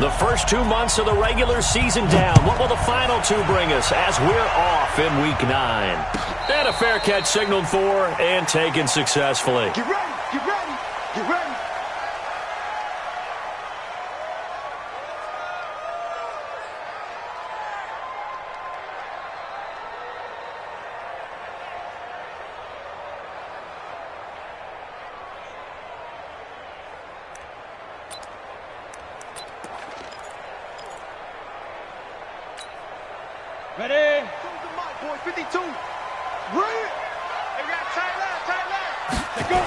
The first 2 months of the regular season down. What will the final two bring us as we're off in Week 9? And a fair catch signaled for and taken successfully. Get ready, get ready, get ready. Ready? Comes the mic, boy, 52. Ready? They got tight left. Let's go.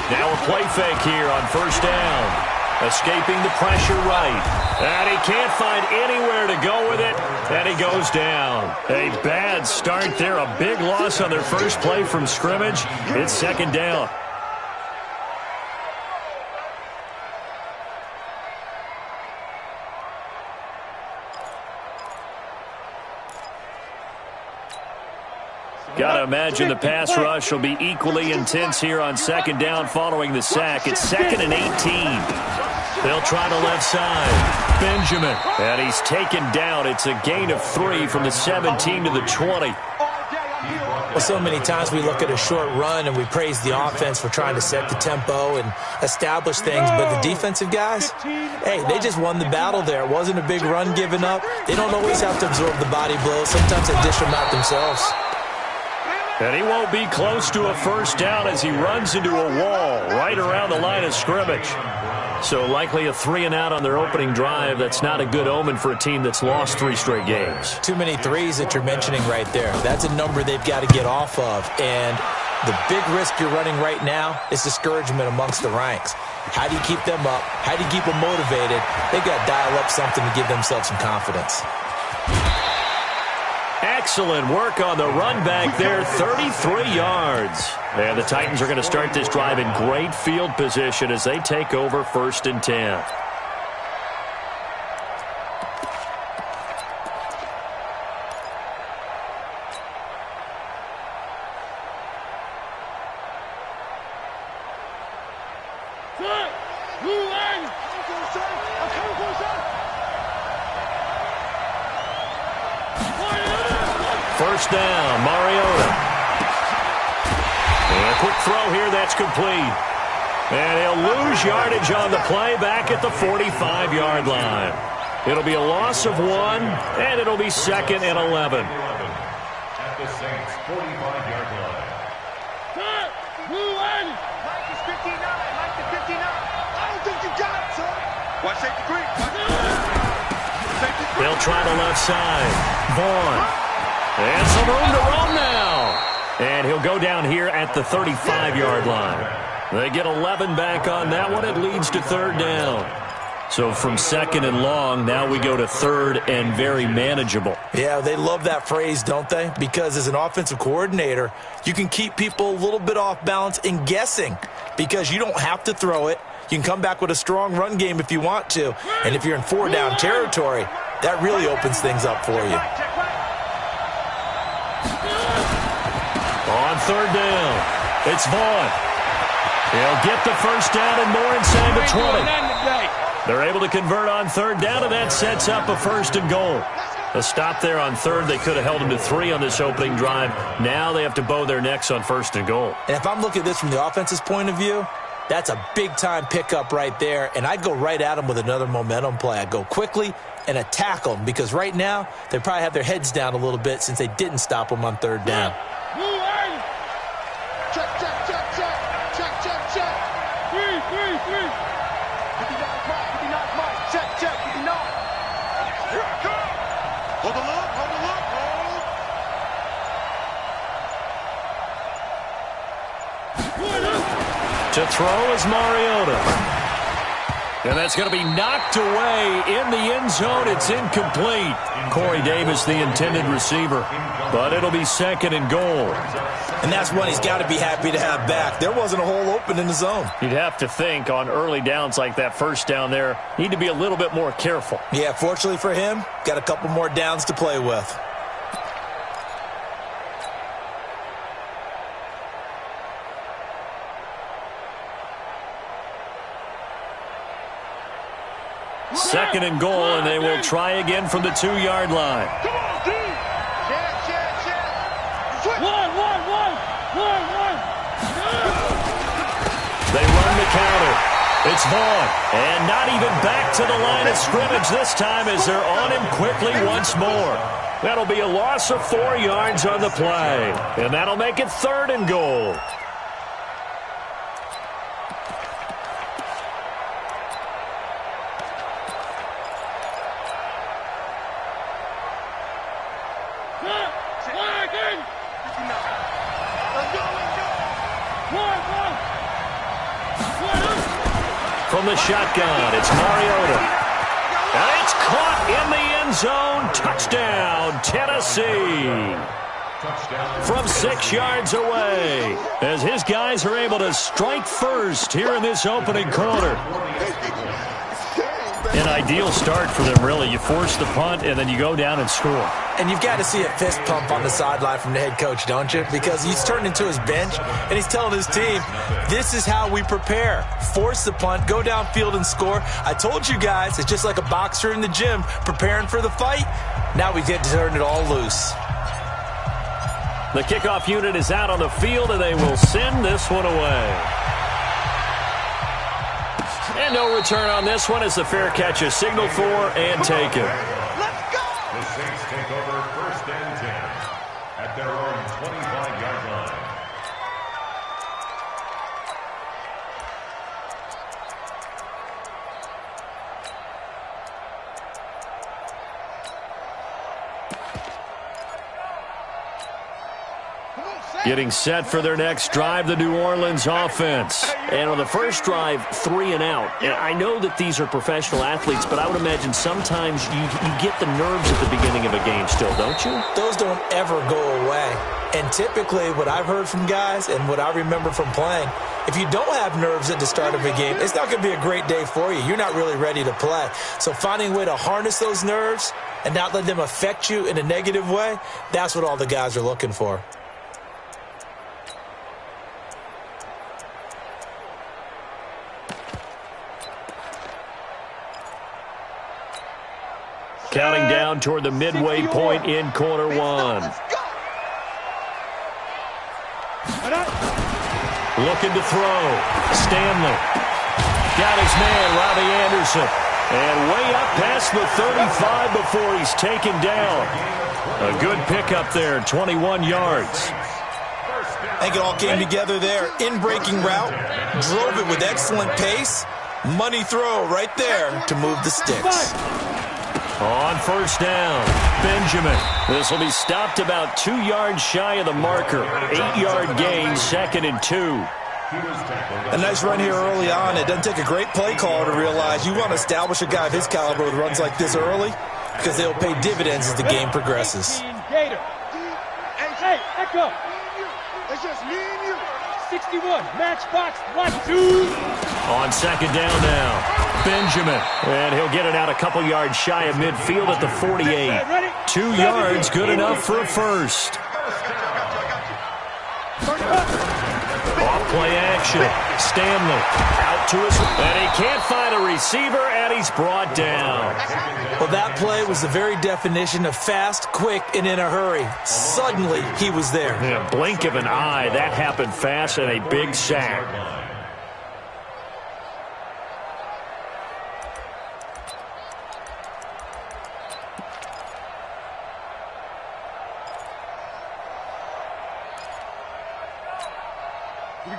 Now a play fake here on first down. Escaping the pressure right. And he can't find anywhere to go with it. And he goes down. A bad start there. A big loss on their first play from scrimmage. It's second down. Got to imagine the pass rush will be equally intense here on second down following the sack. It's 2nd and 18. They'll try the left side. Benjamin. And he's taken down. It's a gain of 3 from the 17 to the 20. Well, so many times we look at a short run and we praise the offense for trying to set the tempo and establish things, but the defensive guys, hey, they just won the battle there. It wasn't a big run given up. They don't always have to absorb the body blows. Sometimes they dish them out themselves. And he won't be close to a first down as he runs into a wall right around the line of scrimmage. So likely a 3-and-out on their opening drive. That's not a good omen for a team that's lost 3 straight games. Too many threes that you're mentioning right there. That's a number they've got to get off of. And the big risk you're running right now is discouragement amongst the ranks. How do you keep them up? How do you keep them motivated? They've got to dial up something to give themselves some confidence. Excellent work on the run back there, 33 yards. And the Titans are going to start this drive in great field position as they take over 1st and 10. First down, Mariota. And a quick throw here, that's complete. And he'll lose yardage on the play back at the 45-yard line. It'll be a loss of 1, and it'll be 2nd and 11. At the Saints' 45-yard line. Mike is 59. Mike is 59. I don't think you got it, son. Watch safety green. They'll try the left side. Vaughn. And some room to roam now. And he'll go down here at the 35-yard line. They get 11 back on that one. It leads to 3rd down. So from 2nd and long, now we go to 3rd and very manageable. Yeah, they love that phrase, don't they? Because as an offensive coordinator, you can keep people a little bit off balance and guessing because you don't have to throw it. You can come back with a strong run game if you want to. And if you're in 4-down territory, that really opens things up for you. On 3rd down, it's Vaughn. He'll get the first down and more inside the 20. They're able to convert on 3rd down, and that sets up a 1st and goal. A stop there on 3rd. They could have held him to 3 on this opening drive. Now they have to bow their necks on 1st and goal. And if I'm looking at this from the offense's point of view, that's a big-time pickup right there, and I'd go right at them with another momentum play. I'd go quickly and attack them because right now they probably have their heads down a little bit since they didn't stop them on 3rd down. Check, check, check, check. Check, check, check. 3. 59 Mike, 59 Mike. Check, check, 59. Here I come. Hold the look, hold the look, hold. To throw is Mariota. And that's going to be knocked away in the end zone. It's incomplete. Corey Davis, the intended receiver. But it'll be 2nd and goal. And that's one he's got to be happy to have back. There wasn't a hole open in the zone. You'd have to think on early downs like that first down there, need to be a little bit more careful. Yeah, fortunately for him, got a couple more downs to play with. 2nd and goal, and they will try again from the 2-yard line. Come on, D. Check. One. They run the counter. It's Vaughn. And not even back to the line of scrimmage this time as they're on him quickly once more. That'll be a loss of 4 yards on the play. And that'll make it 3rd and goal. From the shotgun, it's Mariota. And it's caught in the end zone. Touchdown, Tennessee. From 6 yards away, as his guys are able to strike first here in this opening quarter. An ideal start for them, really. You force the punt, and then you go down and score. And you've got to see a fist pump on the sideline from the head coach, don't you? Because he's turned into his bench, and he's telling his team, this is how we prepare. Force the punt, go downfield and score. I told you guys, it's just like a boxer in the gym preparing for the fight. Now we get to turn it all loose. The kickoff unit is out on the field, and they will send this one away. And no return on this one as the fair catch is signaled for and taken. Let's go. The Saints take over 1st and 10 at their own 25-yard line. Getting set for their next drive, the New Orleans offense. And on the first drive, 3 and out. And I know that these are professional athletes, but I would imagine sometimes you get the nerves at the beginning of a game still, don't you? Those don't ever go away. And typically what I've heard from guys and what I remember from playing, if you don't have nerves at the start of a game, it's not going to be a great day for you. You're not really ready to play. So finding a way to harness those nerves and not let them affect you in a negative way, that's what all the guys are looking for. Counting down toward the midway point in quarter 1. Looking to throw. Stanley. Got his man, Robbie Anderson. And way up past the 35 before he's taken down. A good pickup there, 21 yards. I think it all came together there. In-breaking route. Drove it with excellent pace. Money throw right there to move the sticks. On first down, Benjamin. This will be stopped about 2 yards shy of the marker. 8-yard gain, 2nd and 2. A nice run here early on. It doesn't take a great play caller to realize you want to establish a guy of his caliber with runs like this early because they'll pay dividends as the game progresses. Hey, back up. It's just me and you. 61, matchbox, 1-2. On 2nd down now. Benjamin, and he'll get it out a couple yards shy of midfield at the 48. 2 yards, good enough for a first. Off play action. Stanley out to his, and he can't find a receiver, and he's brought down. Well, that play was the very definition of fast, quick, and in a hurry. Suddenly, he was there. In a blink of an eye, that happened fast, and a big sack.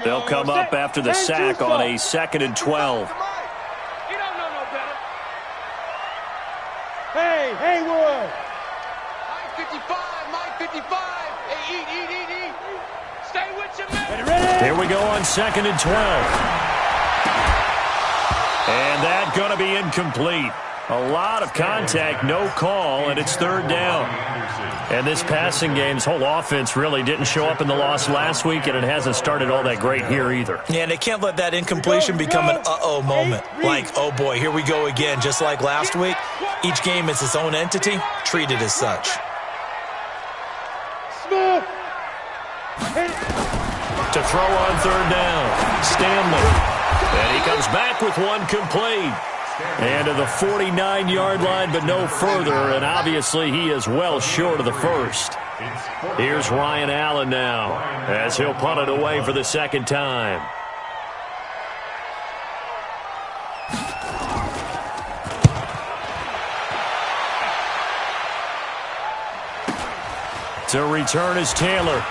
They'll come up after the sack on a 2nd and 12. You don't know no better. Hey, Haywood. Mike 55. Hey, eat. Stay with your man. Here we go on 2nd and 12. And that going to be incomplete. A lot of contact, no call, and it's 3rd down. And this passing game's whole offense really didn't show up in the loss last week, and it hasn't started all that great here either. Yeah, and they can't let that incompletion become an uh-oh moment. Like, oh boy, here we go again, just like last week. Each game is its own entity, treated as such. To throw on 3rd down, Stanley. And he comes back with one complete. And to the 49-yard line, but no further, and obviously he is well short of the first. Here's Ryan Allen now, as he'll punt it away for the second time. To return is Taylor.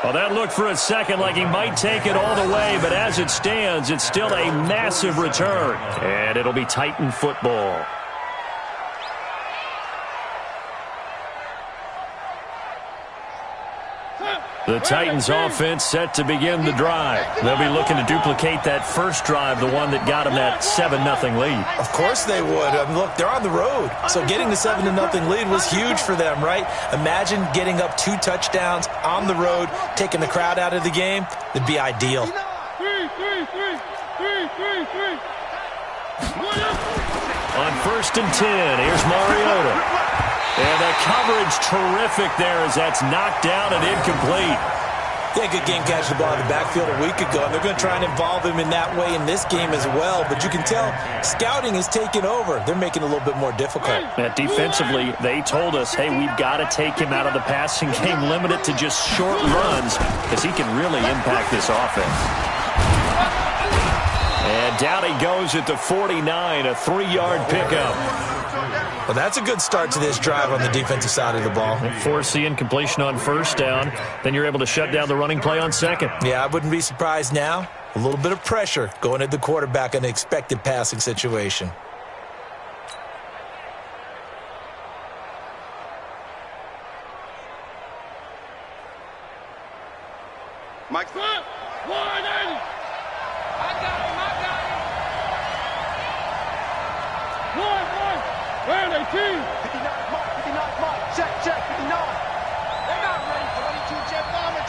Well, that looked for a second like he might take it all the way, but as it stands, it's still a massive return. And it'll be Titan football. The Titans offense set to begin the drive. They'll be looking to duplicate that first drive, the one that got them that 7-0 lead. Of course they would. Look, they're on the road. So getting the 7-0 lead was huge for them, right? Imagine getting up 2 touchdowns on the road, taking the crowd out of the game. It'd be ideal. On 1st and 10, here's Mariota. And the coverage terrific there as that's knocked down and incomplete. They good game catch the ball in the backfield a week ago, and they're going to try and involve him in that way in this game as well. But you can tell scouting is taking over. They're making it a little bit more difficult. Defensively, they told us, hey, we've got to take him out of the passing game, limit it to just short runs because he can really impact this offense. And down he goes at the 49, a 3-yard pickup. Well, that's a good start to this drive on the defensive side of the ball. Force the incompletion on 1st down. Then you're able to shut down the running play on 2nd. Yeah, I wouldn't be surprised now. A little bit of pressure going at the quarterback in an expected passing situation. Mike. 180. I got him. Where are they, team? 59 Mike. Check, 59. They're not ready for 22 jet bombers.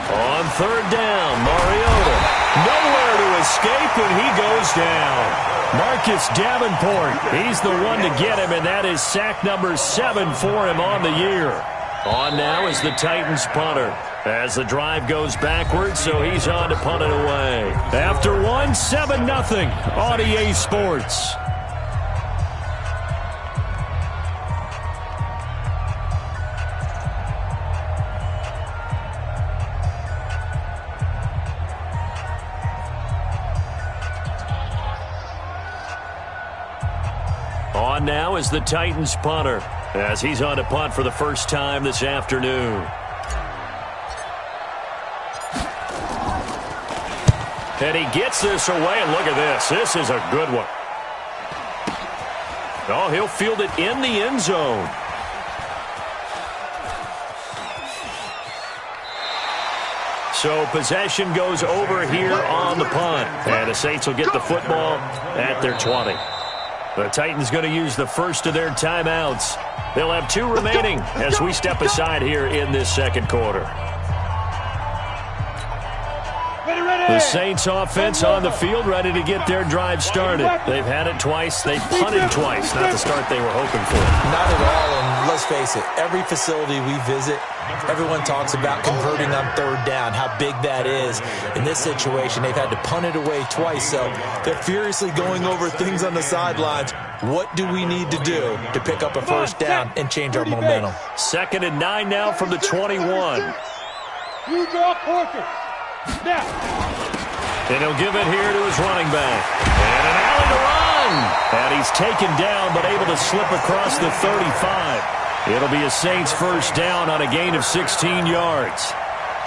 On 3rd down, Mariota. Nowhere to escape, and he goes down. Marcus Davenport, he's the one to get him, and that is sack number 7 for him on the year. On now is the Titans punter. As the drive goes backwards, so he's on to punt it away. After 7-0 on EA Sports. On now is the Titans punter, as he's on to punt for the first time this afternoon. And he gets this away, and look at this. This is a good one. Oh, he'll field it in the end zone. So possession goes over here on the punt. And the Saints will get the football at their 20. The Titans going to use the first of their timeouts. They'll have 2 remaining as we step aside here in this second quarter. The Saints offense on the field, ready to get their drive started. They've had it twice. They punted twice. Not the start they were hoping for. Not at all, and let's face it, every facility we visit, everyone talks about converting on 3rd down, how big that is. In this situation, they've had to punt it away twice, so they're furiously going over things on the sidelines. What do we need to do to pick up a 1st down and change our momentum? 2nd and 9 now from the 21. You draw portrait. Now. And he'll give it here to his running back. And an alley to run. And he's taken down, but able to slip across the 35. It'll be a Saints 1st down on a gain of 16 yards.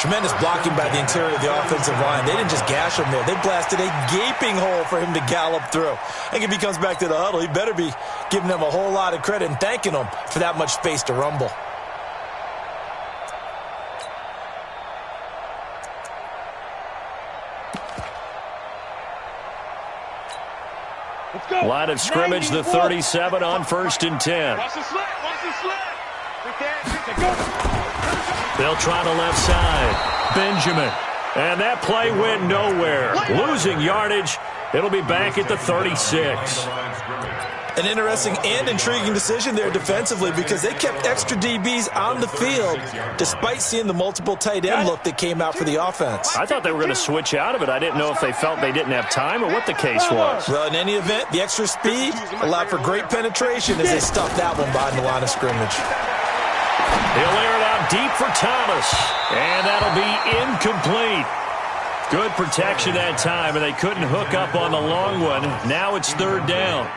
Tremendous blocking by the interior of the offensive line. They didn't just gash him there. They blasted a gaping hole for him to gallop through. I think if he comes back to the huddle, he better be giving them a whole lot of credit and thanking them for that much space to rumble. Line of scrimmage, the 37 on 1st and 10. Watch the slant. Watch the slant. They'll try the left side. Benjamin. And that play went nowhere. Losing yardage. It'll be back at the 36. An interesting and intriguing decision there defensively because they kept extra DBs on the field despite seeing the multiple tight end look that came out for the offense. I thought they were going to switch out of it. I didn't know if they felt they didn't have time or what the case was. Well, in any event, the extra speed allowed for great penetration as they stuffed that one behind the line of scrimmage. He'll air it out deep for Thomas, and that'll be incomplete. Good protection that time, and they couldn't hook up on the long one. Now it's third down.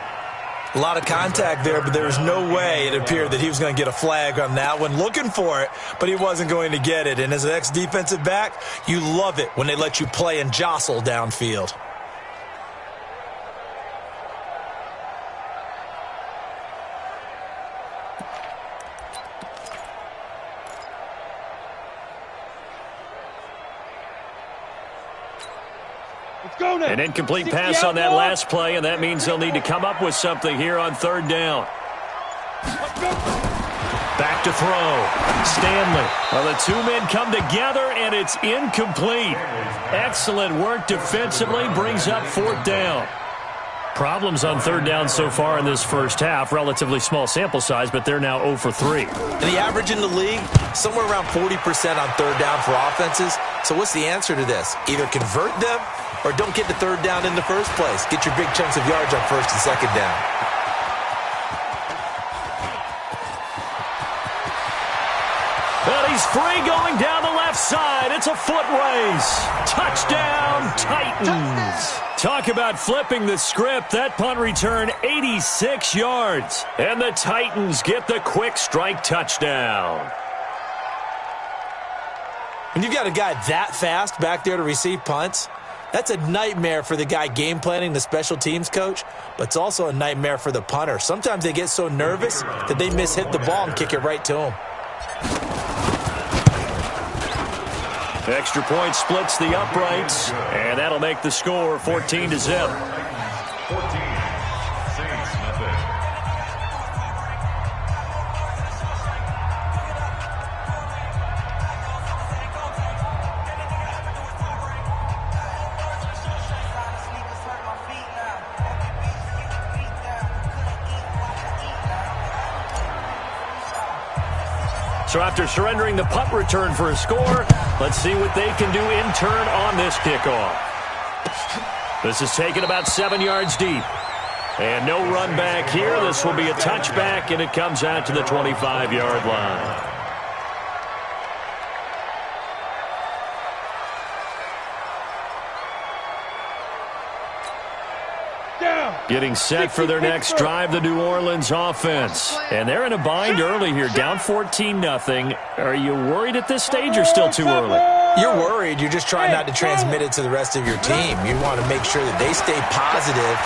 A lot of contact there, but there was no way it appeared that he was going to get a flag on that one. Looking for it, but he wasn't going to get it. And as an ex-defensive back, you love it when they let you play and jostle downfield. An incomplete pass on that last play, and that means they'll need to come up with something here on third down. Back to throw. Stanley. Well, the two men come together, and it's incomplete. Excellent work defensively, brings up fourth down. Problems on third down so far in this first half. Relatively small sample size, but they're now 0 for 3. And the average in the league, somewhere around 40% on third down for offenses. So what's the answer to this? Either convert them or don't get to third down in the first place. Get your big chunks of yards on first and second down. But he's free going down the left side. It's a foot race. Touchdown, Titans. Talk about flipping the script. That punt return, 86 yards. And the Titans get the quick strike touchdown. When you've got a guy that fast back there to receive punts, that's a nightmare for the guy game planning, the special teams coach, but it's also a nightmare for the punter. Sometimes they get so nervous that they mishit the ball and kick it right to him. Extra point splits the uprights, and that'll make the score 14-0. 14, Saints nothing. So after surrendering the punt return for a score, let's see what they can do in turn on this kickoff. This is taken about 7 yards deep. And no run back here. This will be a touchback, and it comes out to the 25-yard line. Getting set for their next drive, the New Orleans offense. And they're in a bind early here, down 14-0. Are you worried at this stage or still too early? You're worried. You're just trying not to transmit it to the rest of your team. You want to make sure that they stay positive,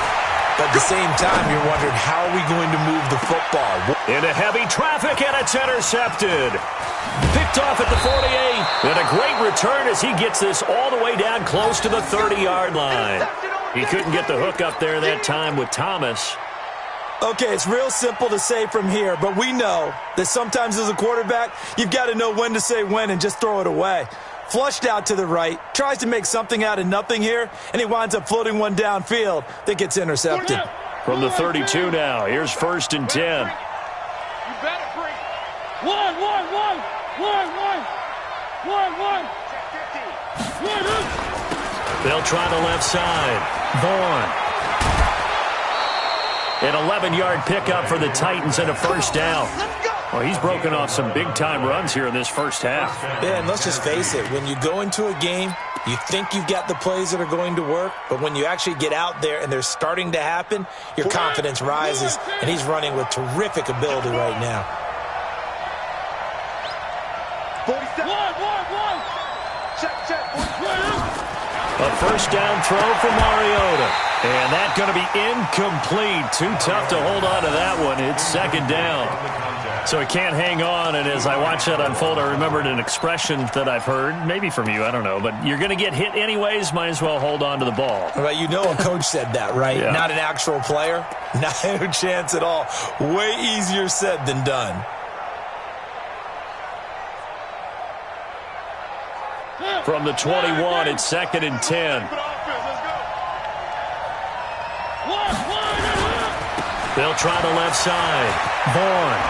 but at the same time, you're wondering, how are we going to move the football? Into heavy traffic, and it's intercepted. Picked off at the 48. And a great return as he gets this all the way down close to the 30-yard line. He couldn't get the hook up there that time with Thomas. Okay, it's real simple to say from here, but we know that sometimes as a quarterback, you've got to know when to say when and just throw it away. Flushed out to the right, tries to make something out of nothing here, and he winds up floating one downfield that gets intercepted. From the 32 now, here's 1st and 10. You better bring one. They'll try the left side. Vaughn. An 11-yard pickup for the Titans and a first down. Well, he's broken off some big-time runs here in this first half. Yeah, and let's just face it. When you go into a game, you think you've got the plays that are going to work, but when you actually get out there and they're starting to happen, your confidence rises, and he's running with terrific ability right now. 47. Check. A first down throw for Mariota. And that's going to be incomplete. Too tough to hold on to that one. It's second down. So he can't hang on, and as I watch that unfold, I remembered an expression that I've heard, maybe from you, I don't know, but you're going to get hit anyways, might as well hold on to the ball. Well, you know a coach said that, right? Yeah. Not an actual player. Not a chance at all. Way easier said than done. From the 21, it's 2nd and 10. They'll try the left side. Vaughn.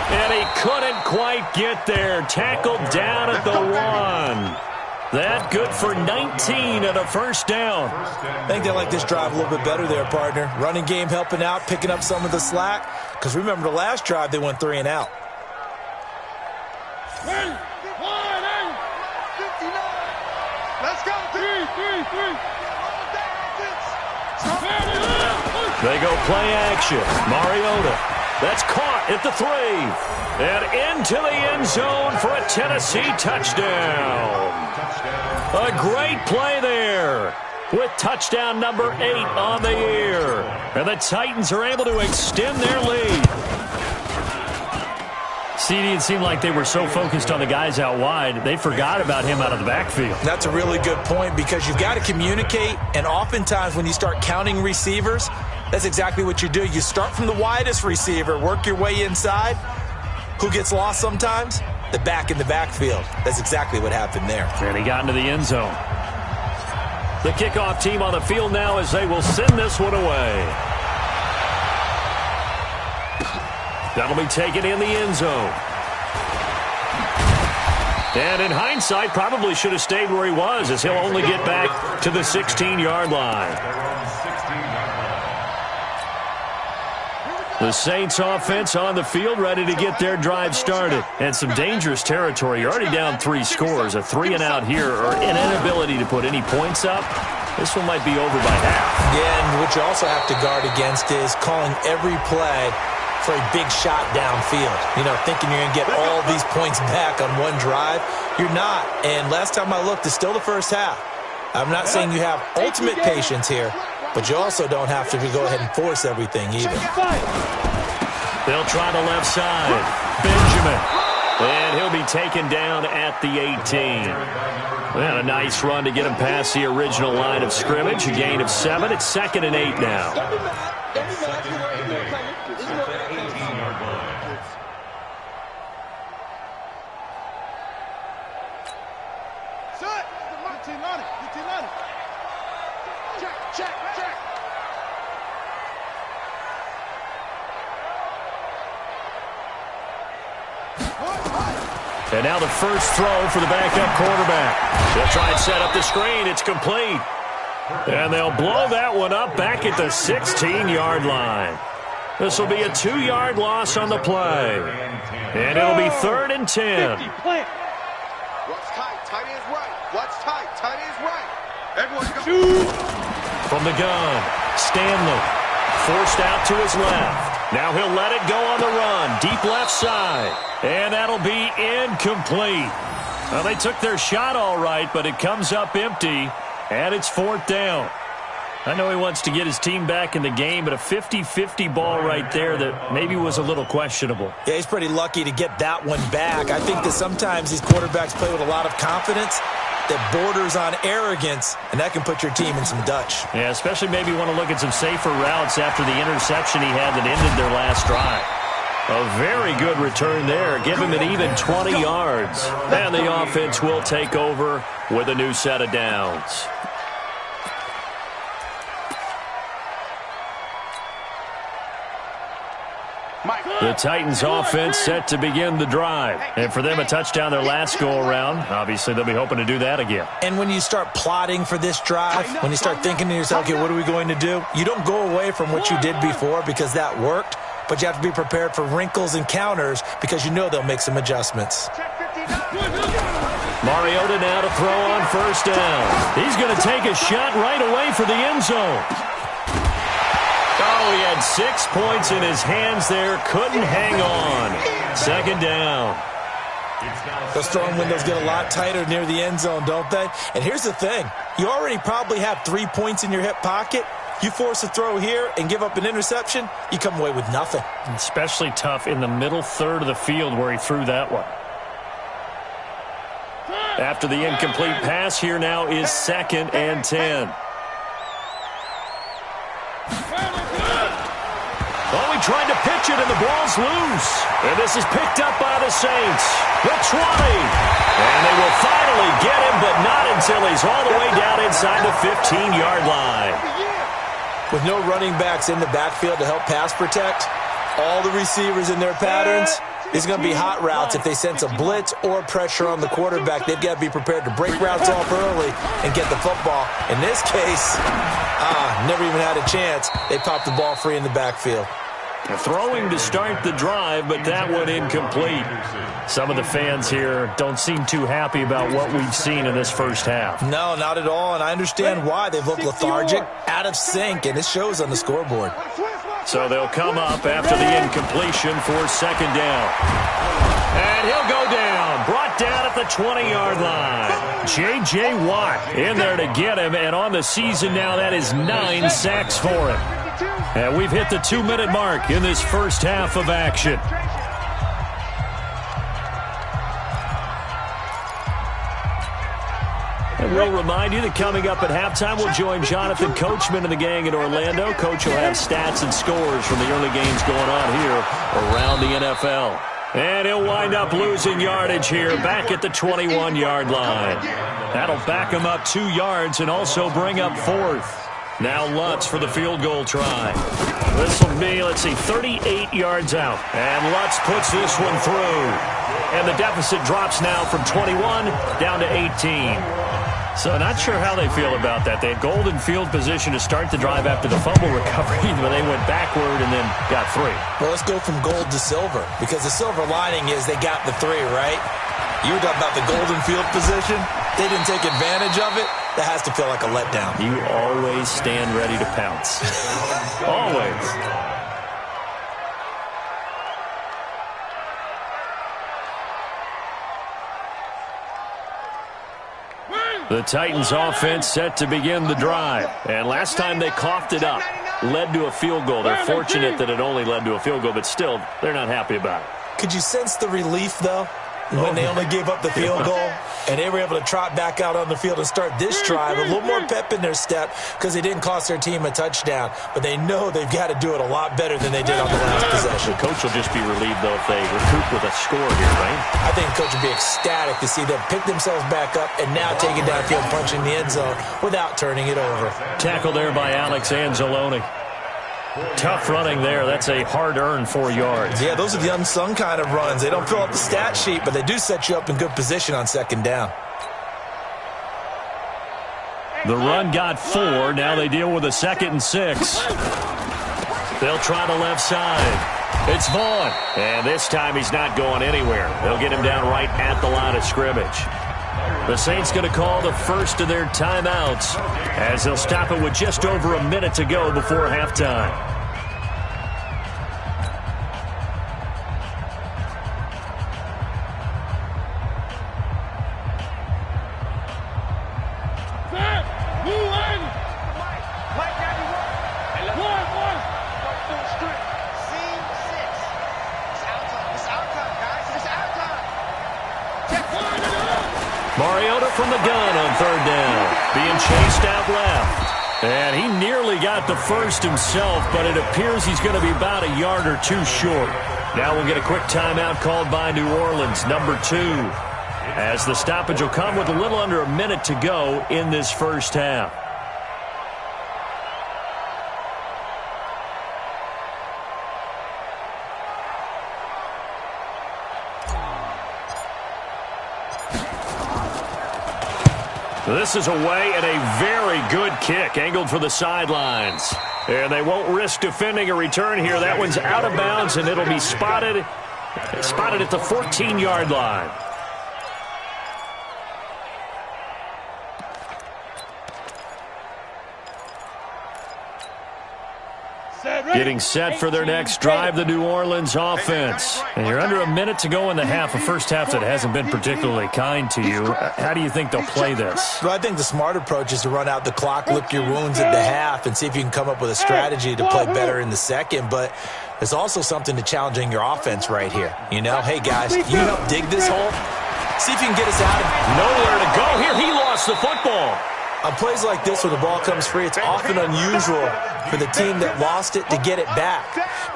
And he couldn't quite get there. Tackled down at the 1. That good for 19 and a first down. I think they like this drive a little bit better there, partner. Running game helping out, picking up some of the slack. Because remember the last drive, they went 3 and out. Let's go. 3. They go play action. Mariota. That's caught at the 3. And into the end zone for a Tennessee touchdown. A great play there with touchdown number 8 on the year. And the Titans are able to extend their lead. CD, it seemed like they were so focused on the guys out wide, they forgot about him out of the backfield. That's a really good point because you've got to communicate, and oftentimes when you start counting receivers, that's exactly what you do. You start from the widest receiver, work your way inside. Who gets lost sometimes? The back in the backfield. That's exactly what happened there. And he got into the end zone. The kickoff team on the field now as they will send this one away. That'll be taken in the end zone. And in hindsight, probably should have stayed where he was as he'll only get back to the 16-yard line. The Saints offense on the field ready to get their drive started. And some dangerous territory. You're already down 3 scores. A 3-and-out here or an inability to put any points up. This one might be over by half. Yeah, and what you also have to guard against is calling every play for a big shot downfield. You know, thinking you're going to get all these points back on one drive. You're not. And last time I looked, it's still the first half. I'm not saying you have ultimate patience here, but you also don't have to go ahead and force everything either. They'll try the left side. Benjamin. And he'll be taken down at the 18. And a nice run to get him past the original line of scrimmage. A gain of 7. It's 2nd and 8 now. And now the first throw for the backup quarterback. They'll try and set up the screen. It's complete. And they'll blow that one up back at the 16-yard line. This will be a 2-yard loss on the play. And it'll be 3rd and 10. What's tight? Tight is right. What's tight? Tight is right. Everyone go. From the gun, Stanley forced out to his left. Now he'll let it go on the run. Deep left side. And that'll be incomplete. Well, they took their shot all right, but it comes up empty, and it's 4th down. I know he wants to get his team back in the game, but a 50-50 ball right there that maybe was a little questionable. Yeah, he's pretty lucky to get that one back. I think that sometimes these quarterbacks play with a lot of confidence that borders on arrogance, and that can put your team in some Dutch. Yeah, especially maybe want to look at some safer routes after the interception he had that ended their last drive. A very good return there. Give him an even 20 yards. And the offense will take over with a new set of downs. The Titans offense set to begin the drive. And for them, a touchdown their last go-around. Obviously, they'll be hoping to do that again. And when you start plotting for this drive, when you start thinking to yourself, okay, what are we going to do? You don't go away from what you did before because that worked. But you have to be prepared for wrinkles and counters because you know they'll make some adjustments. Mariota now to throw on first down. He's going to take a shot right away for the end zone. Oh, he had 6 points in his hands there. Couldn't hang on. 2nd down. Those throwing windows get a lot tighter near the end zone, don't they? And here's the thing. You already probably have 3 points in your hip pocket. You force a throw here and give up an interception, you come away with nothing. Especially tough in the middle third of the field where he threw that one. After the incomplete pass, here now is 2nd and 10. Oh, he tried to pitch it, and the ball's loose. And this is picked up by the Saints. The 20. And they will finally get him, but not until he's all the way down inside the 15-yard line. With no running backs in the backfield to help pass protect, all the receivers in their patterns, it's going to be hot routes. If they sense a blitz or pressure on the quarterback, they've got to be prepared to break routes off early and get the football. In this case, never even had a chance. They popped the ball free in the backfield. Throwing to start the drive, but that one incomplete. Some of the fans here don't seem too happy about what we've seen in this first half. No, not at all, and I understand why. They've looked lethargic, out of sync, and it shows on the scoreboard. So they'll come up after the incompletion for second down. And he'll go down, brought down at the 20-yard line. J.J. Watt in there to get him, and on the season now, that is 9 sacks for him. And we've hit the 2-minute mark in this first half of action. And we'll remind you that coming up at halftime, we'll join Jonathan Coachman and the gang in Orlando. Coach will have stats and scores from the early games going on here around the NFL. And he'll wind up losing yardage here back at the 21-yard line. That'll back him up 2 yards and also bring up 4th. Now Lutz for the field goal try. This will be, 38 yards out. And Lutz puts this one through. And the deficit drops now from 21 down to 18. So not sure how they feel about that. They had golden field position to start the drive after the fumble recovery, but they went backward and then got 3. Well, let's go from gold to silver, because the silver lining is they got the 3, right? You were talking about the golden field position. They didn't take advantage of it. That has to feel like a letdown. You always stand ready to pounce. Always. The Titans offense set to begin the drive. And last time they coughed it up, led to a field goal. They're fortunate that it only led to a field goal, but still, they're not happy about it. Could you sense the relief, though, when they only gave up the field goal? And they were able to trot back out on the field and start this drive. A little more pep in their step because they didn't cost their team a touchdown. But they know they've got to do it a lot better than they did on the last possession. The coach will just be relieved, though, if they recoup with a score here, right? I think the coach will be ecstatic to see them pick themselves back up and now take it downfield, punching the end zone without turning it over. Tackle there by Alex Anzalone. Tough running there. That's a hard-earned 4 yards. Yeah, those are the unsung kind of runs. They don't fill up the stat sheet, but they do set you up in good position on second down. The run got 4. Now they deal with a 2nd and 6. They'll try the left side. It's Vaughn. And this time he's not going anywhere. They'll get him down right at the line of scrimmage. The Saints going to call the first of their timeouts as they'll stop it with just over a minute to go before halftime. From the gun on 3rd down, being chased out left. And he nearly got the first himself, but it appears he's going to be about a yard or 2 short. Now we'll get a quick timeout called by New Orleans, number 2, as the stoppage will come with a little under a minute to go in this first half. This is away and a very good kick, angled for the sidelines. And they won't risk defending a return here. That one's out of bounds, and it'll be spotted at the 14-yard line. Getting set for their next drive, the New Orleans offense. And you're under a minute to go in the half, a first half that hasn't been particularly kind to you. How do you think they'll play this? Well, I think the smart approach is to run out the clock, lick your wounds at the half, and see if you can come up with a strategy to play better in the second. But there's also something to challenging your offense right here. You know, hey, guys, you help dig this hole. See if you can get us out of it. Nowhere to go here. He lost the football. On plays like this, when the ball comes free, it's often unusual for the team that lost it to get it back.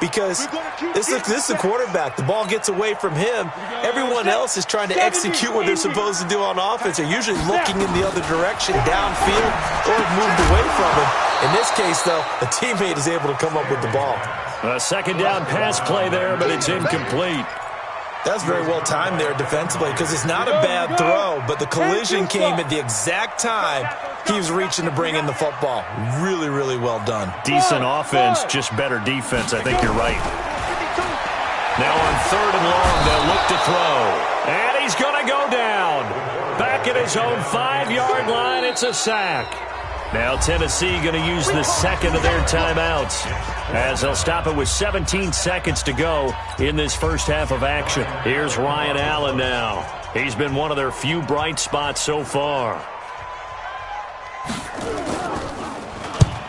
Because this is the quarterback. The ball gets away from him. Everyone else is trying to execute what they're supposed to do on offense. They're usually looking in the other direction, downfield, or moved away from him. In this case, though, a teammate is able to come up with the ball. A second down pass play there, but it's incomplete. That's very well timed there defensively because it's not a bad throw, but the collision came at the exact time he was reaching to bring in the football. Really, really well done. Decent offense, just better defense. I think you're right. Now on 3rd and long, they'll look to throw. And he's going to go down. Back at his own 5-yard line, it's a sack. Now Tennessee going to use the second of their timeouts as they'll stop it with 17 seconds to go in this first half of action. Here's Ryan Allen now. He's been one of their few bright spots so far.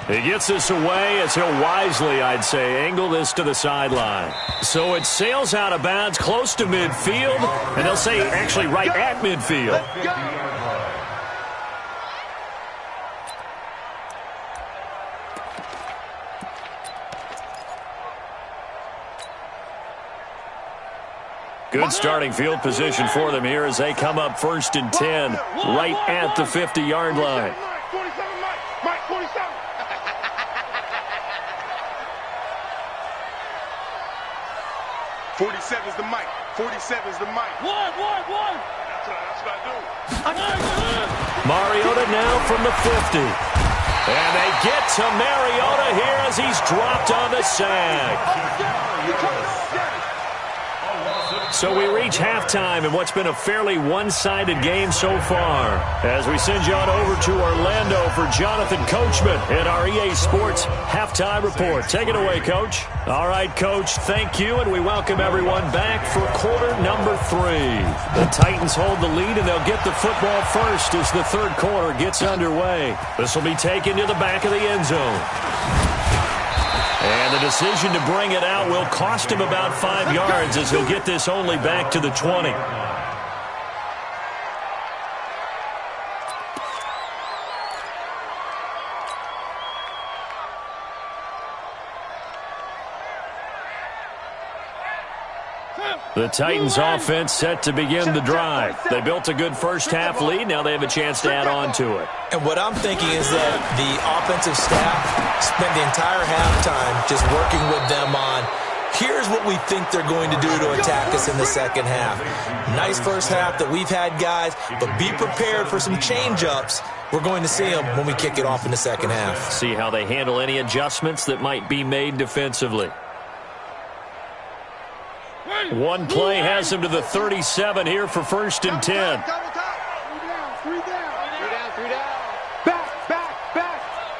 He gets this away as he'll wisely, I'd say, angle this to the sideline. So it sails out of bounds close to midfield, and they'll say actually right at midfield. Good starting field position for them here as they come up 1st and 10 right at the 50-yard line. 47 is the mic. 47 is the mic. One. That's what I do. Mariota now from the 50. And they get to Mariota here as he's dropped on the sag. So we reach halftime in what's been a fairly one-sided game so far. As we send you on over to Orlando for Jonathan Coachman in our EA Sports Halftime Report. Take it away, Coach. All right, Coach, thank you, and we welcome everyone back for quarter number 3. The Titans hold the lead, and they'll get the football first as the 3rd quarter gets underway. This will be taken to the back of the end zone. And the decision to bring it out will cost him about 5 yards as he'll get this only back to the 20. The Titans offense set to begin the drive. They built a good first half lead. Now they have a chance to add on to it. And what I'm thinking is that the offensive staff spent the entire halftime just working with them on, here's what we think they're going to do to attack us in the second half. Nice first half that we've had, guys, but be prepared for some change-ups. We're going to see them when we kick it off in the second half. See how they handle any adjustments that might be made defensively. One play has him to the 37 here for 1st and 10. 3 down. Back.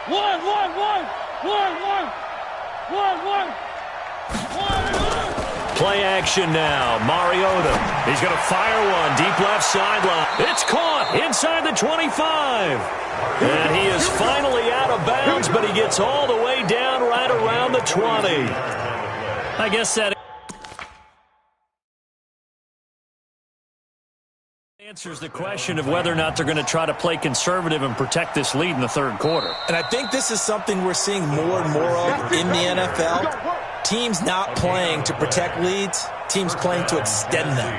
One. Play action now. Mariota. He's going to fire one. Deep left sideline. It's caught inside the 25. And he is finally out of bounds, but he gets all the way down right around the 20. I guess that answers the question of whether or not they're going to try to play conservative and protect this lead in the 3rd quarter. And I think this is something we're seeing more and more of in the NFL. Teams not playing to protect leads, teams playing to extend them.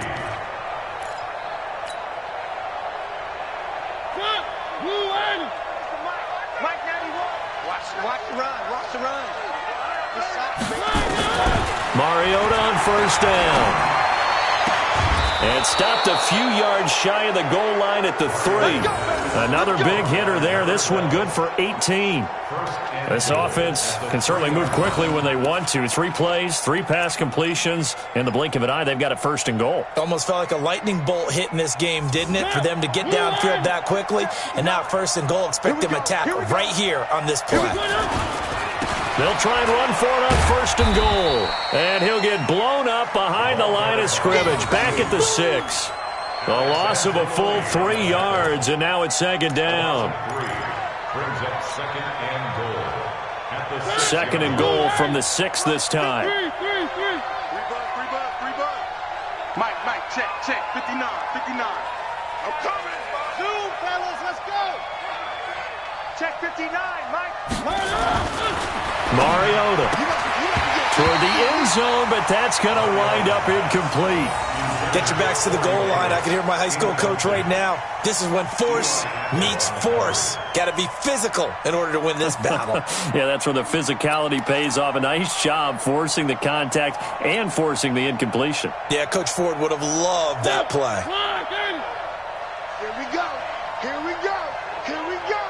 Watch the run. Mariota on 1st down. And stopped a few yards shy of the goal line at the 3. Another big hitter there. This one good for 18. This offense can certainly move quickly when they want to. 3 plays, 3 pass completions. In the blink of an eye, they've got it 1st and goal. Almost felt like a lightning bolt hit in this game, didn't it? For them to get downfield that quickly. And now 1st and goal, expect them to attack right here on this play. They'll try and run for it on 1st and goal. And he'll get blown up behind the line of scrimmage. Back at the 6. A loss of a full 3 yards, and now it's 2nd down. Brings up 2nd and goal. At the 2nd and goal from the 6 this time. 3 bud. Mike, check. 59. I'm coming. Zoom, fellas, let's go. Check 59, Mike. Mariota toward the end zone, but that's going to wind up incomplete. Get your backs to the goal line. I can hear my high school coach right now. This is when force meets force. Got to be physical in order to win this battle. Yeah, that's where the physicality pays off. A nice job forcing the contact and forcing the incompletion. Yeah, Coach Ford would have loved that play. Here we go. Here we go. Here we go.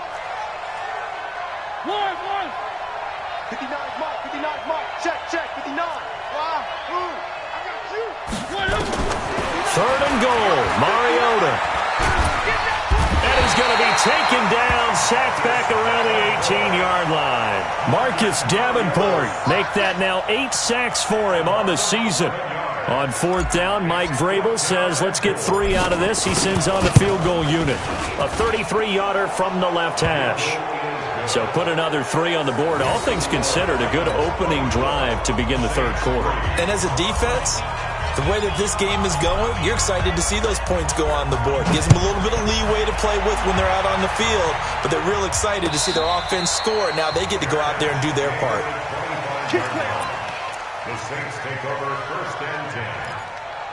59 Mike. 59 Mike. Check. 59. Wow. I got you. Third and goal. Mariota. And he's going to be taken down, sacked back around the 18-yard line. Marcus Davenport make that now 8 sacks for him on the season. On fourth down, Mike Vrabel says, let's get 3 out of this. He sends on the field goal unit. A 33-yarder from the left hash. So put another 3 on the board. All things considered, a good opening drive to begin the third quarter. And as a defense, the way that this game is going, you're excited to see those points go on the board. Gives them a little bit of leeway to play with when they're out on the field, but they're real excited to see their offense score. Now they get to go out there and do their part. The Saints take over first and 10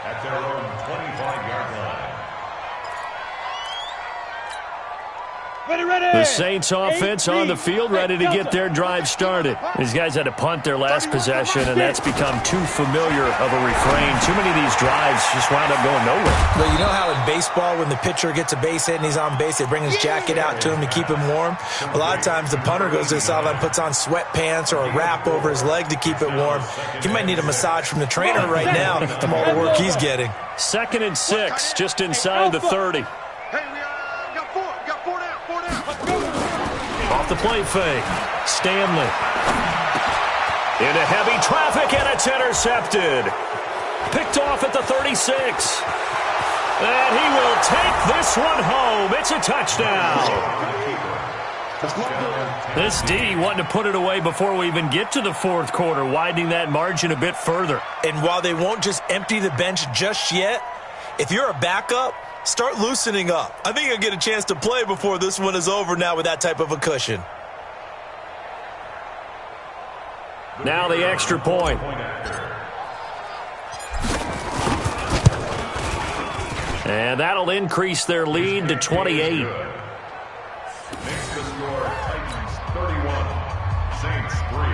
at their own 25-yard line. The Saints offense on the field, ready to get their drive started. These guys had to punt their last possession, and that's become too familiar of a refrain. Too many of these drives just wound up going nowhere. Well, you know how in baseball, when the pitcher gets a base hit and he's on base, they bring his jacket out to him to keep him warm? A lot of times the punter goes to the sideline, puts on sweatpants or a wrap over his leg to keep it warm. He might need a massage from the trainer right now from all the work he's getting. 2nd and 6, just inside the 30. Off the play fake. Stanley. Into heavy traffic, and it's intercepted. Picked off at the 36. And he will take this one home. It's a touchdown. This D wanting to put it away before we even get to the fourth quarter, widening that margin a bit further. And while they won't just empty the bench just yet, if you're a backup, start loosening up. I think you'll get a chance to play before this one is over now with that type of a cushion. Now the extra point. And that'll increase their lead to 28. Makes the score Titans 31, Saints 3.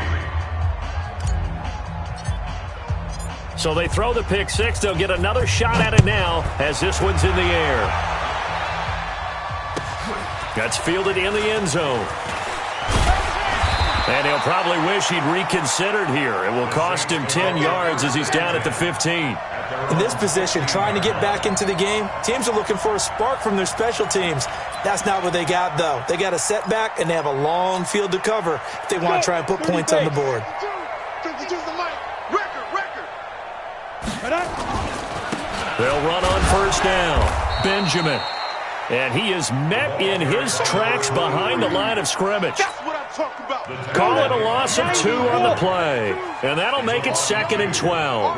So they throw the pick six. They'll get another shot at it now as this one's in the air. That's fielded in the end zone. And he'll probably wish he'd reconsidered here. It will cost him 10 yards as he's down at the 15. In this position, trying to get back into the game, teams are looking for a spark from their special teams. That's not what they got, though. They got a setback, and they have a long field to cover if they want to try and put points on the board. They'll run on first down. Benjamin. And he is met in his tracks behind the line of scrimmage. That's what I'm talking about. Call it a loss of 2 on the play. And that'll make it 2nd and 12.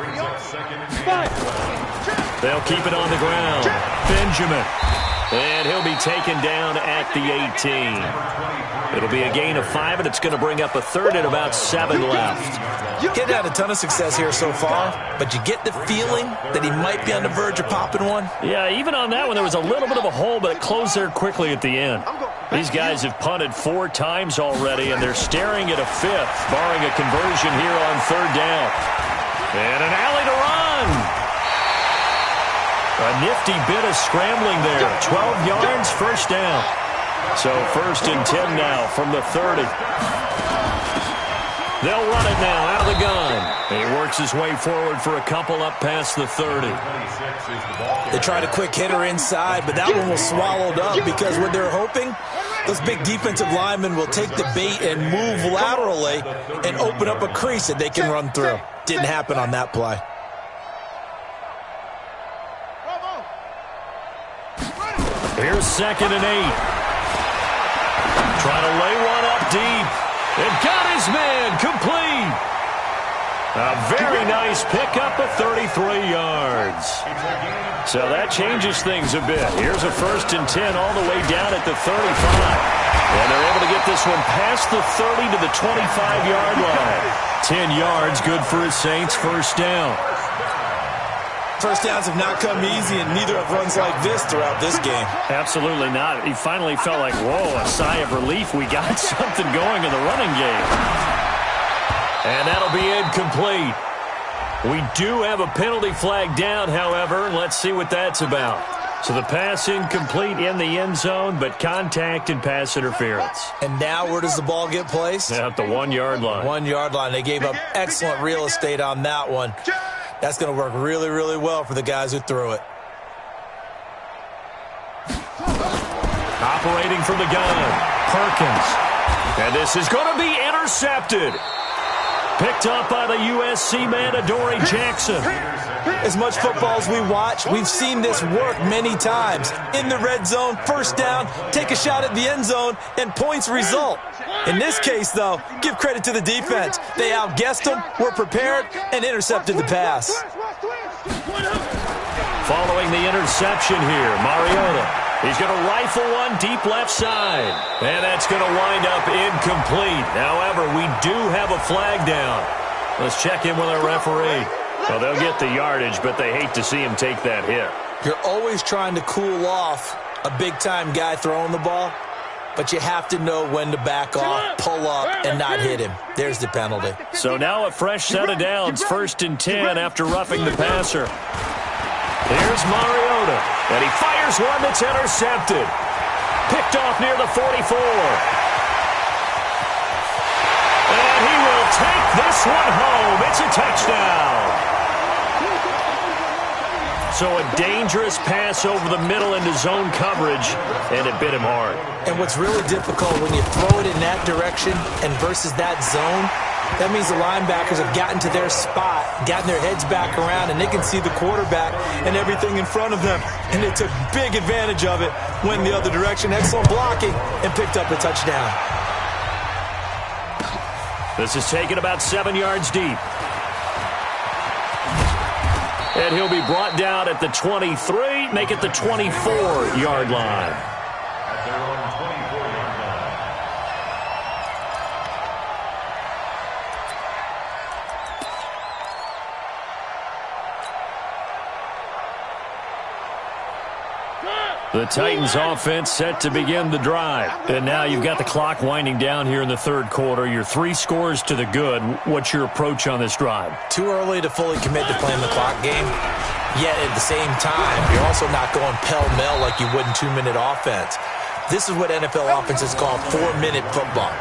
They'll keep it on the ground. Benjamin. And he'll be taken down at the 18. It'll be a gain of 5, and it's going to bring up a third and about 7 left. Getting had a ton of success here so far, but you get the feeling that he might be on the verge of popping one. Yeah, even on that one, there was a little bit of a hole, but it closed there quickly at the end. These guys have punted 4 times already, and they're staring at a 5th, barring a conversion here on third down. And an alley to run. A nifty bit of scrambling there. 12 yards, first down. So 1st and 10 now from the 30. They'll run it now out of the gun. And he works his way forward for a couple up past the 30. They tried a quick hitter inside, but that one was swallowed up because what they're hoping, those big defensive linemen will take the bait and move laterally and open up a crease that they can run through. Didn't happen on that play. Here's 2nd and 8. Trying to lay one up deep. And got his man complete. A very nice pickup of 33 yards. So that changes things a bit. Here's a 1st and 10 all the way down at the 35. And they're able to get this one past the 30 to the 25-yard line. 10 yards, good for his Saints. First down. First downs have not come easy, and neither have runs like this throughout this game. Absolutely not. He finally felt like, whoa, a sigh of relief. We got something going in the running game. And that'll be incomplete. We do have a penalty flag down, however. Let's see what that's about. So the pass incomplete in the end zone, but contact and pass interference. And now where does the ball get placed? At the 1-yard line. 1-yard line. They gave up excellent real estate on that one. That's going to work really, really well for the guys who threw it. Operating from the gun, Perkins. And this is going to be intercepted. Picked up by the USC man, Adoree Jackson. As much football as we watch, we've seen this work many times. In the red zone, first down, take a shot at the end zone, and points result. In this case, though, give credit to the defense. They outguessed them, were prepared, and intercepted the pass. Following the interception here, Mariota. He's going to rifle one deep left side. And that's going to wind up incomplete. However, we do have a flag down. Let's check in with our referee. Well, they'll get the yardage, but they hate to see him take that hit. You're always trying to cool off a big-time guy throwing the ball, but you have to know when to back off, pull up, and not hit him. There's the penalty. So now a fresh set of downs, 1st and 10 after roughing the passer. Here's Mariota, and he fires one that's intercepted. Picked off near the 44. And he will take this one home. It's a touchdown. So a dangerous pass over the middle into zone coverage, and it bit him hard. And what's really difficult when you throw it in that direction and versus that zone, that means the linebackers have gotten to their spot, gotten their heads back around, and they can see the quarterback and everything in front of them. And they took big advantage of it, went the other direction, excellent blocking, and picked up a touchdown. This is taken about 7 yards deep. And he'll be brought down at the 23, make it the 24-yard line. At their own 24-yard line. The Titans offense set to begin the drive. And now you've got the clock winding down here in the third quarter. You're 3 scores to the good. What's your approach on this drive? Too early to fully commit to playing the clock game. Yet at the same time, you're also not going pell-mell like you would in 2-minute offense. This is what NFL offenses call 4-minute football.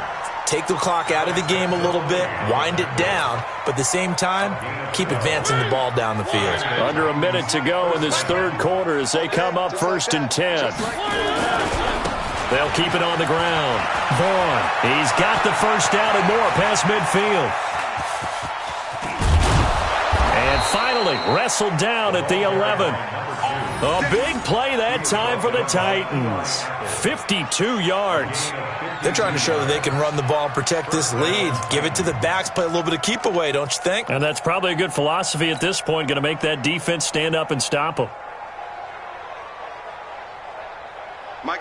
Take the clock out of the game a little bit, wind it down, but at the same time, keep advancing the ball down the field. Under a minute to go in this third quarter as they come up 1st and 10. They'll keep it on the ground. Vaughn, he's got the first down and more past midfield. And finally, wrestled down at the 11. A big play that time for the Titans. 52 yards. They're trying to show that they can run the ball and protect this lead. Give it to the backs, play a little bit of keep away, don't you think? And that's probably a good philosophy at this point, going to make that defense stand up and stop them.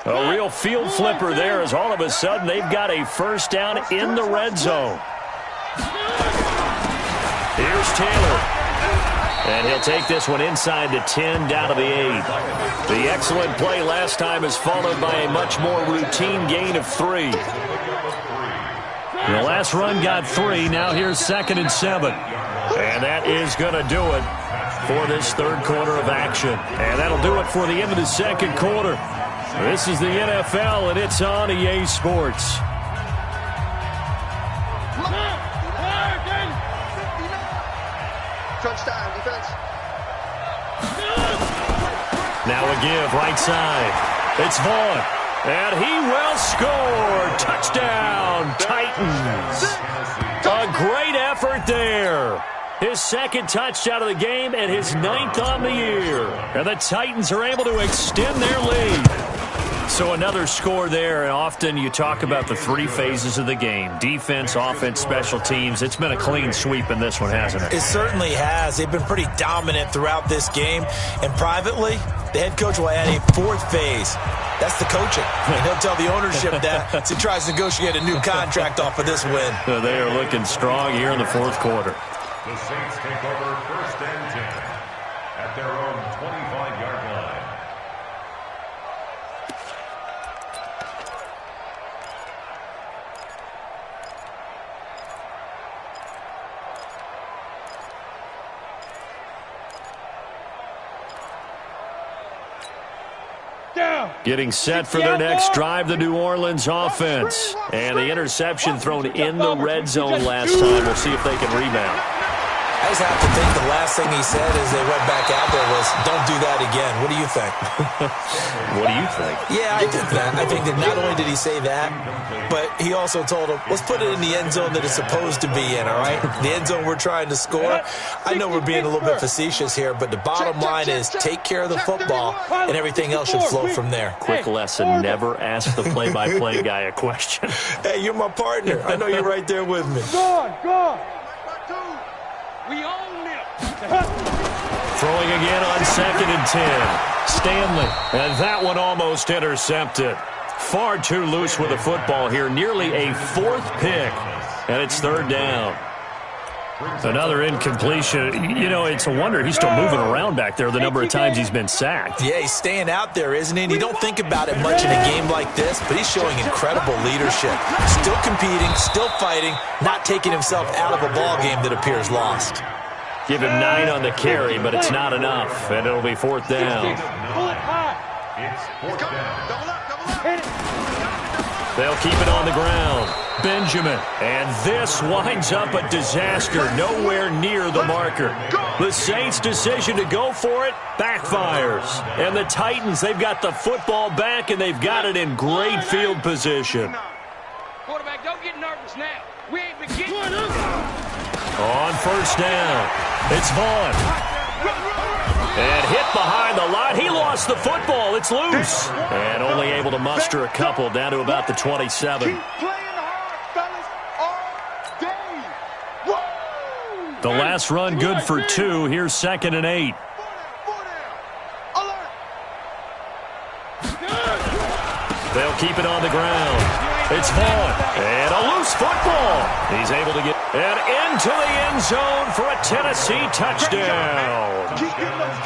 A real field flipper there as all of a sudden they've got a first down in the red zone. Here's Taylor. And he'll take this one inside the 10, down to the 8. The excellent play last time is followed by a much more routine gain of 3. The last run got 3. Now here's 2nd and 7. And that is going to do it for this third quarter of action. And that'll do it for the end of the second quarter. This is the NFL, and it's on EA Sports. Touchdown, defense. Now a give, right side. It's Vaughn. And he will score. Touchdown, Titans. A great effort there. His 2nd touchdown of the game and his 9th on the year. And the Titans are able to extend their lead. So another score there, and often you talk about the three phases of the game. Defense, offense, special teams. It's been a clean sweep in this one, hasn't it? It certainly has. They've been pretty dominant throughout this game. And privately, the head coach will add a fourth phase. That's the coaching. And he'll tell the ownership that as he tries to negotiate a new contract off of this win. So they are looking strong here in the fourth quarter. The Saints take over 1st and 10 at their own 25-yard line. Getting set for their next drive, the New Orleans offense. And the interception thrown in the red zone last time. We'll see if they can rebound. I just have to think the last thing he said as they went back out there was, don't do that again. What do you think? What do you think? Yeah, I think that. I think that not only did he say that, but he also told him, let's put it in the end zone that it's supposed to be in, all right? The end zone we're trying to score. I know we're being a little bit facetious here, but the bottom line is take care of the football, and everything else should flow from there. Quick lesson, never ask the play-by-play guy a question. Hey, you're my partner. I know you're right there with me. Go. We own them. Throwing again on 2nd and 10. Stanley, and that one almost intercepted. Far too loose with the football here. Nearly a fourth pick, and it's 3rd down. Another incompletion. You know, it's a wonder he's still moving around back there the number of times he's been sacked. Yeah, he's staying out there, isn't he? And you don't think about it much in a game like this, but he's showing incredible leadership. Still competing, still fighting, not taking himself out of a ball game that appears lost. Give him 9 on the carry, but it's not enough, and it'll be 4th down. It's 4th down. They'll keep it on the ground. Benjamin. And this winds up a disaster nowhere near the marker. The Saints' decision to go for it backfires. And the Titans, they've got the football back, and they've got it in great field position. Quarterback, don't get nervous now. We ain't beginning. On 1st down, it's Vaughn. And hit behind the line. He lost the football. It's loose. And only able to muster a couple down to about the 27. Keep playing hard, fellas, all day. Whoa! The last run good for 2. Here's 2nd and 8. They'll keep it on the ground. It's Vaughn. And a loose football. He's able to get and into the end zone for a Tennessee touchdown.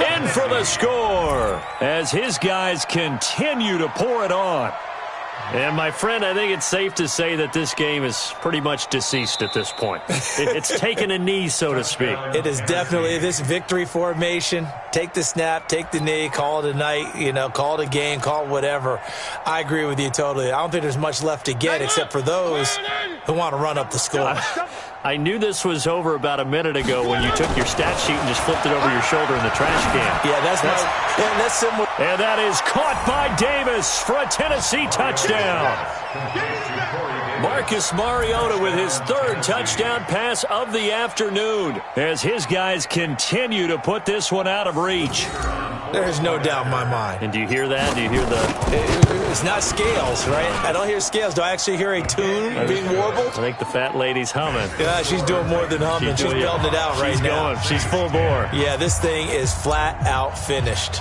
In for the score as his guys continue to pour it on. And, my friend, I think it's safe to say that this game is pretty much deceased at this point. It's taken a knee, so to speak. It is definitely this victory formation. Take the snap, take the knee, call it a night, call it a game, call it whatever. I agree with you totally. I don't think there's much left to get except for those who want to run up the score. I knew this was over about a minute ago when you took your stat sheet and just flipped it over your shoulder in the trash can. Yeah, that's similar. And that is caught by Davis for a Tennessee touchdown. Marcus Mariota with his 3rd touchdown pass of the afternoon as his guys continue to put this one out of reach. There's no doubt in my mind. And do you hear that? Do you hear the... It's not scales, right? I don't hear scales. Do I actually hear a tune being warbled? I think the fat lady's humming. Yeah, she's doing more than humming. She's belting it out right now. She's full bore. Yeah, this thing is flat out finished.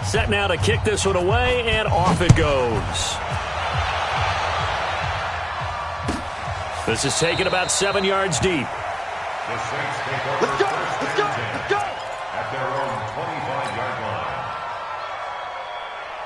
Set now to kick this one away, and off it goes. This is taken about 7 yards deep. The Saints take over Let's go. 1st and 10 at their own 25-yard line.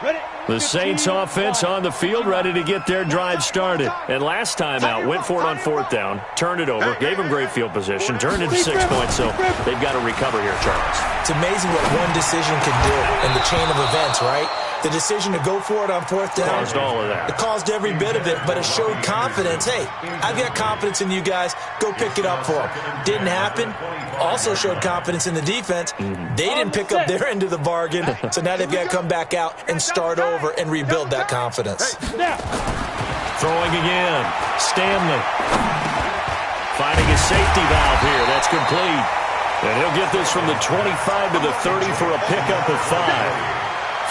Ready? The Saints offense on the field, ready to get their drive started. And last time out, went for it on 4th down, turned it over, gave them great field position, turned into 6 points, so they've got to recover here, Charles. It's amazing what one decision can do in the chain of events, right? The decision to go for it on 4th down. Caused all of that. It caused every bit of it, but it showed confidence. Hey, I've got confidence in you guys. Go pick it up for them. Didn't happen. Also showed confidence in the defense. They didn't pick up their end of the bargain, so now they've got to come back out and start over and rebuild that confidence. Throwing again. Stanley. Finding a safety valve here. That's complete. And he'll get this from the 25 to the 30 for a pickup of 5.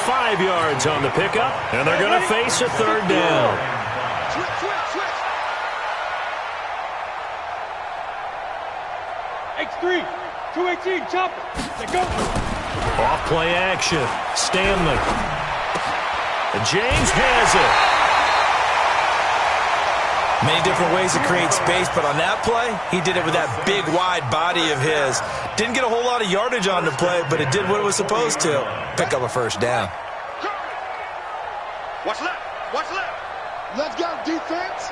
5 yards on the pickup, and they're going to face a third down. Switch. X3, 218, chopper. Let's go. Off play action. Stanley. And James has it. Many different ways to create space, but on that play, he did it with that big, wide body of his. Didn't get a whole lot of yardage on the play, but it did what it was supposed to. Pick up a first down. Watch left. Let's go, defense.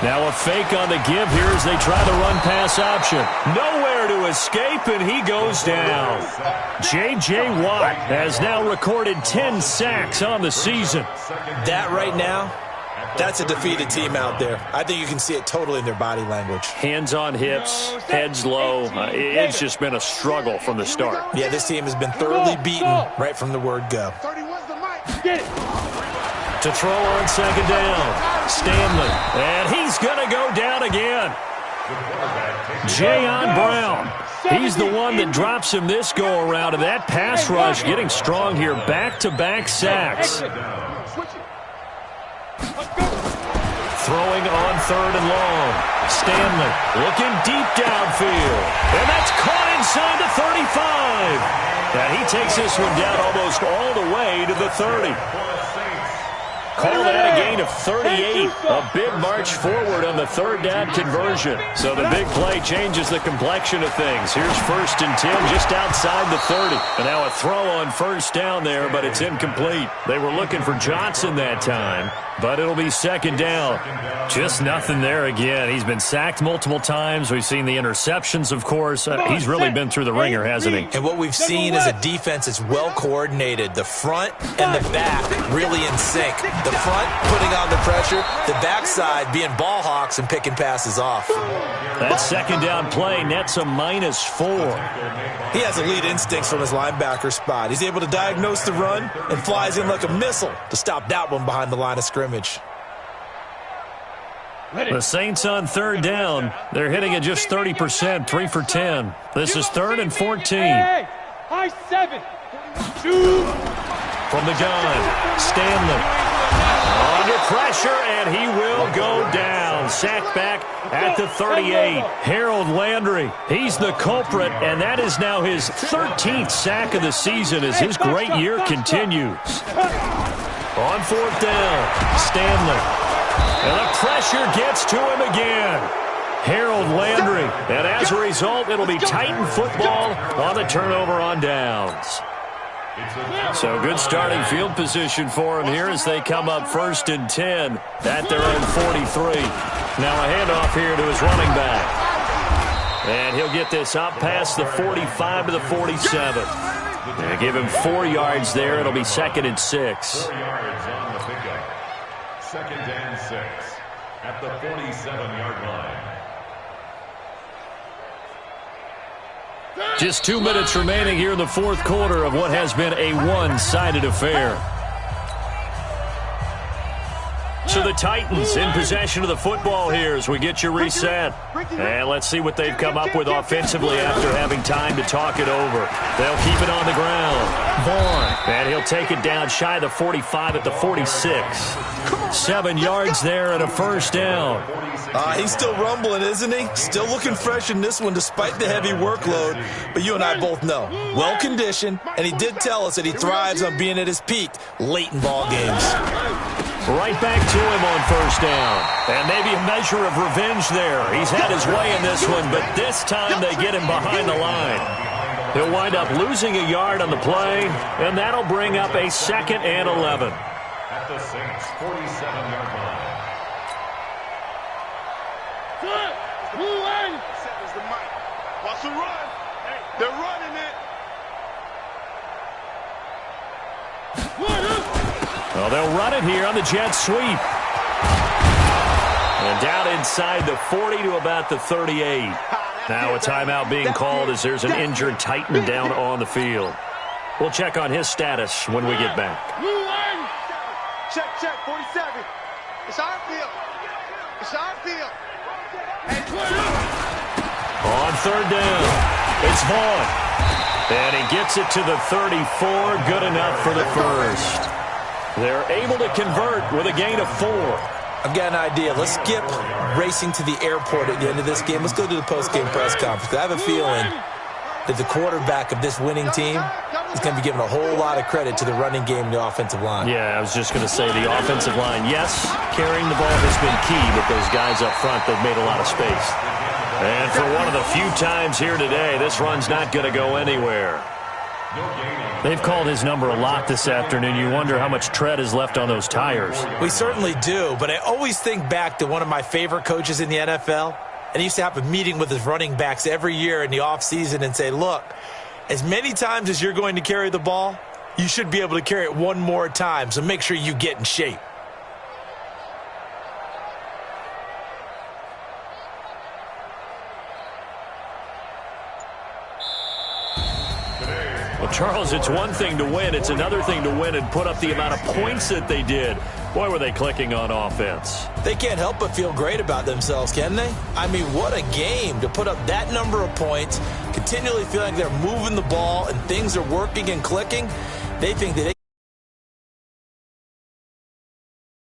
Now a fake on the give here as they try the run-pass option. Nowhere to escape, and he goes down. J.J. Watt has now recorded 10 sacks on the season. That right now, that's a defeated team out there. I think you can see it totally in their body language. Hands on hips, heads low. It's just been a struggle from the start. Yeah, this team has been thoroughly beaten right from the word go. 31's the mic. Get it. To throw on second down, Stanley, and he's going to go down again. Jayon Brown, he's the one that drops him this go-around, and that pass rush getting strong here, back-to-back sacks. Throwing on third and long, Stanley looking deep downfield, and that's caught inside the 35. And he takes this one down almost all the way to the 30. Call that a gain of 38. A big march forward on the third down conversion. So the big play changes the complexion of things. Here's 1st and 10 just outside the 30. And now a throw on first down there, but it's incomplete. They were looking for Johnson that time, but it'll be second down. Just nothing there again. He's been sacked multiple times. We've seen the interceptions, of course. He's really been through the ringer, hasn't he? And what we've seen is a defense that's well coordinated. The front and the back really in sync. The front putting on the pressure, the backside being ball hawks and picking passes off. That second down play nets a -4. He has elite instincts from his linebacker spot. He's able to diagnose the run and flies in like a missile to stop that one behind the line of scrimmage. The Saints on third down. They're hitting at just 30%, 3 for 10. This is 3rd and 14. Hey, high 7. 2. From the gun, Stanley. Under pressure, and he will go down. Sacked back at the 38. Harold Landry, he's the culprit, and that is now his 13th sack of the season as his great year continues. On 4th down, Stanley. And the pressure gets to him again. Harold Landry. And as a result, it'll be Titan football on the turnover on downs. So good starting field position for him here as they come up 1st and 10 at their own 43. Now a handoff here to his running back. And he'll get this up past the 45 to the 47. And give him 4 yards there. It'll be 2nd and 6. 4 yards on the pickup. 2nd and 6 at the 47-yard line. Just 2 minutes remaining here in the 4th quarter of what has been a one-sided affair. So the Titans in possession of the football here as we get you reset. And let's see what they've come up with offensively after having time to talk it over. They'll keep it on the ground. Vaughn, and he'll take it down shy of the 45 at the 46. 7 yards there and a first down. He's still rumbling, isn't he? Still looking fresh in this one despite the heavy workload. But you and I both know, well-conditioned, and he did tell us that he thrives on being at his peak late in ball games. Right back to him on first down. And maybe a measure of revenge there. He's had his way in this one, but this time they get him behind the line. He'll wind up losing a yard on the play, and that'll bring up a 2nd and 11. At the Saints' 47-yard line. Good. Blue line. Seconds the mic. Watch the run. They're running it. Well, they'll run it here on the jet sweep. And down inside the 40 to about the 38. Now a timeout being called as there's an injured Titan down on the field. We'll check on his status when we get back. Blue line. Check, 47. It's our field. It's our field. On third down, it's Vaughn. And he gets it to the 34. Good enough for the first. They're able to convert with a gain of 4. I've got an idea. Let's skip racing to the airport at the end of this game. Let's go to the post-game press conference. I have a feeling that the quarterback of this winning team is going to be given a whole lot of credit to the running game and the offensive line. Yeah, I was just going to say the offensive line, yes, carrying the ball has been key, but those guys up front, they've made a lot of space. And for one of the few times here today, this run's not going to go anywhere. They've called his number a lot this afternoon. You wonder how much tread is left on those tires. We certainly do, but I always think back to one of my favorite coaches in the NFL, and he used to have a meeting with his running backs every year in the offseason and say, look, as many times as you're going to carry the ball, you should be able to carry it one more time, so make sure you get in shape. Well, Charles, it's one thing to win. It's another thing to win and put up the amount of points that they did. Boy, were they clicking on offense. They can't help but feel great about themselves, can they? I mean, what a game to put up that number of points, continually feeling like they're moving the ball and things are working and clicking. They think that